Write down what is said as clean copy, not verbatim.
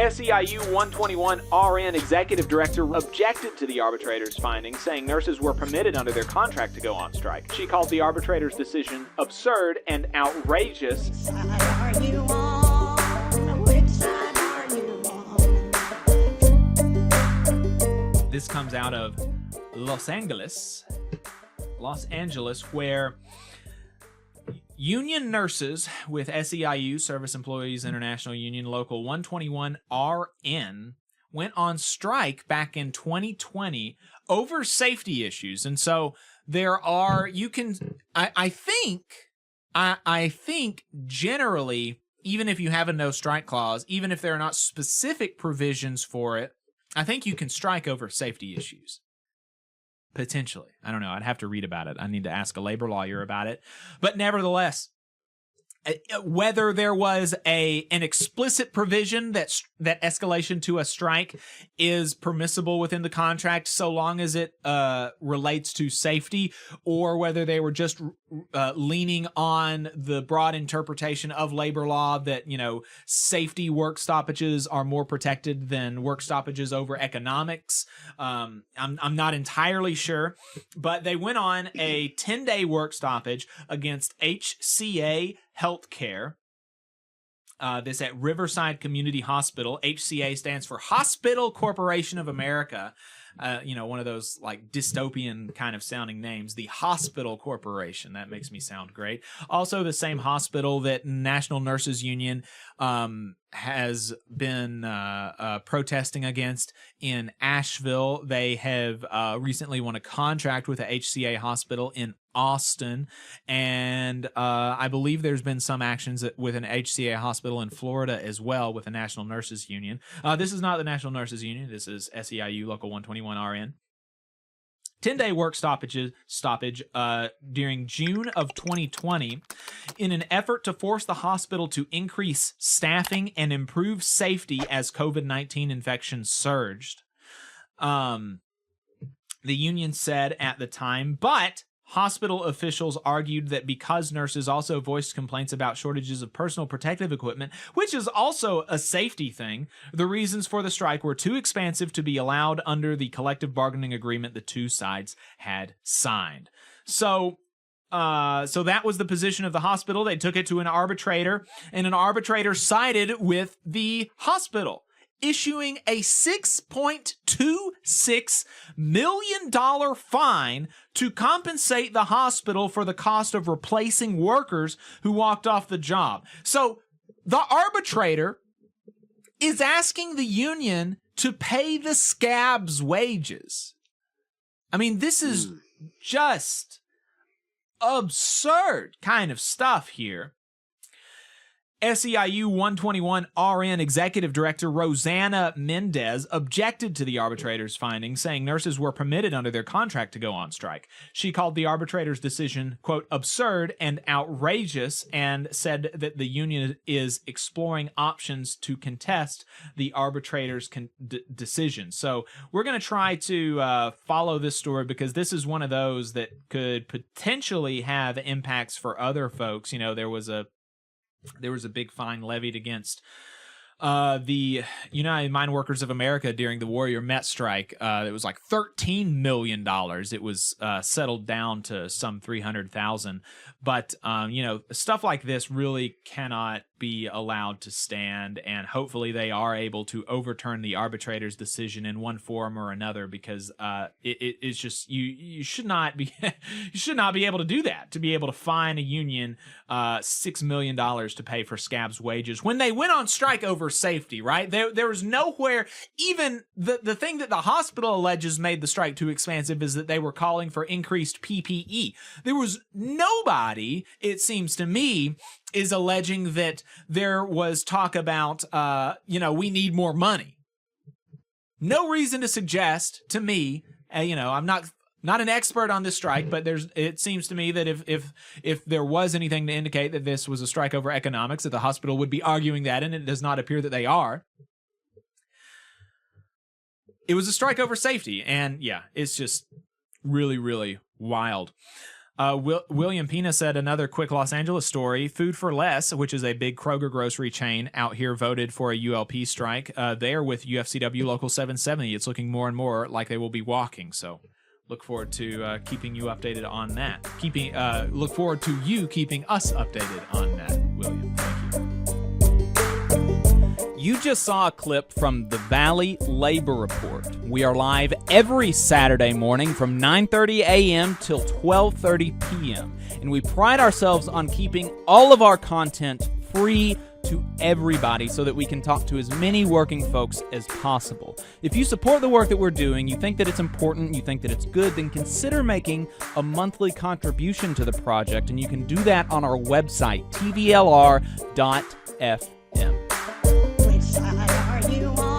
SEIU 121 RN executive director objected to the arbitrator's findings, saying nurses were permitted under their contract to go on strike. She called the arbitrator's decision absurd and outrageous. Which side are you on? Which side are you on? This comes out of Los Angeles, where union nurses with SEIU, Service Employees International Union Local 121 RN, went on strike back in 2020 over safety issues. And so there are, I think generally, even if you have a no strike clause, even if there are not specific provisions for it, I think you can strike over safety issues. Potentially. I don't know. I'd have to read about it. I need to ask a labor lawyer about it. But nevertheless, whether there was an explicit provision that escalation to a strike is permissible within the contract so long as it relates to safety, or whether they were just leaning on the broad interpretation of labor law that, safety work stoppages are more protected than work stoppages over economics. I'm not entirely sure, but they went on a 10-day work stoppage against HCA Healthcare. This at Riverside Community Hospital. HCA stands for Hospital Corporation of America. One of those like dystopian kind of sounding names. The Hospital Corporation. That makes me sound great. Also, the same hospital that National Nurses Union has been protesting against in Asheville. They have recently won a contract with a HCA hospital in Austin, and I believe there's been some actions with an HCA hospital in Florida as well with the National Nurses Union. This is not the National Nurses Union. This is SEIU Local 121 RN. 10-day work stoppage during June of 2020 in an effort to force the hospital to increase staffing and improve safety as COVID-19 infections surged. The union said at the time, but hospital officials argued that because nurses also voiced complaints about shortages of personal protective equipment, which is also a safety thing, the reasons for the strike were too expansive to be allowed under the collective bargaining agreement the two sides had signed. So that was the position of the hospital. They took it to an arbitrator, and an arbitrator sided with the hospital, issuing a $6.26 million fine to compensate the hospital for the cost of replacing workers who walked off the job. So the arbitrator is asking the union to pay the SCABS wages. I mean, this is just absurd kind of stuff here. SEIU 121 RN Executive Director Rosanna Mendez objected to the arbitrator's findings, saying nurses were permitted under their contract to go on strike. She called the arbitrator's decision, quote, absurd and outrageous, and said that the union is exploring options to contest the arbitrator's decision. So we're going to try to follow this story because this is one of those that could potentially have impacts for other folks. There was a big fine levied against the United Mine Workers of America during the Warrior Met strike. It was like $13 million. It was settled down to some $300,000. But, stuff like this really cannot be allowed to stand, and hopefully they are able to overturn the arbitrator's decision in one form or another, because it's just you should not be able to do that, to be able to fine a union $6 million to pay for SCABS wages when they went on strike over safety, right? There was nowhere, even the thing that the hospital alleges made the strike too expansive is that they were calling for increased PPE. There was nobody, it seems to me, is alleging that there was talk about, we need more money. No reason to suggest to me, I'm not an expert on this strike, but it seems to me that if there was anything to indicate that this was a strike over economics, that the hospital would be arguing that, and it does not appear that they are. It was a strike over safety, and yeah, it's just really, really wild. William Pena said another quick Los Angeles story. Food for Less, which is a big Kroger grocery chain out here, voted for a ULP strike. They're with UFCW Local 770. It's looking more and more like they will be walking. So look forward to keeping you updated on that. Look forward to you keeping us updated on that, William. Thank you. You just saw a clip from the Valley Labor Report. We are live every Saturday morning from 9:30 a.m. till 12:30 p.m. And we pride ourselves on keeping all of our content free to everybody so that we can talk to as many working folks as possible. If you support the work that we're doing, you think that it's important, you think that it's good, then consider making a monthly contribution to the project, and you can do that on our website, tvlr.fm. Which side are you on?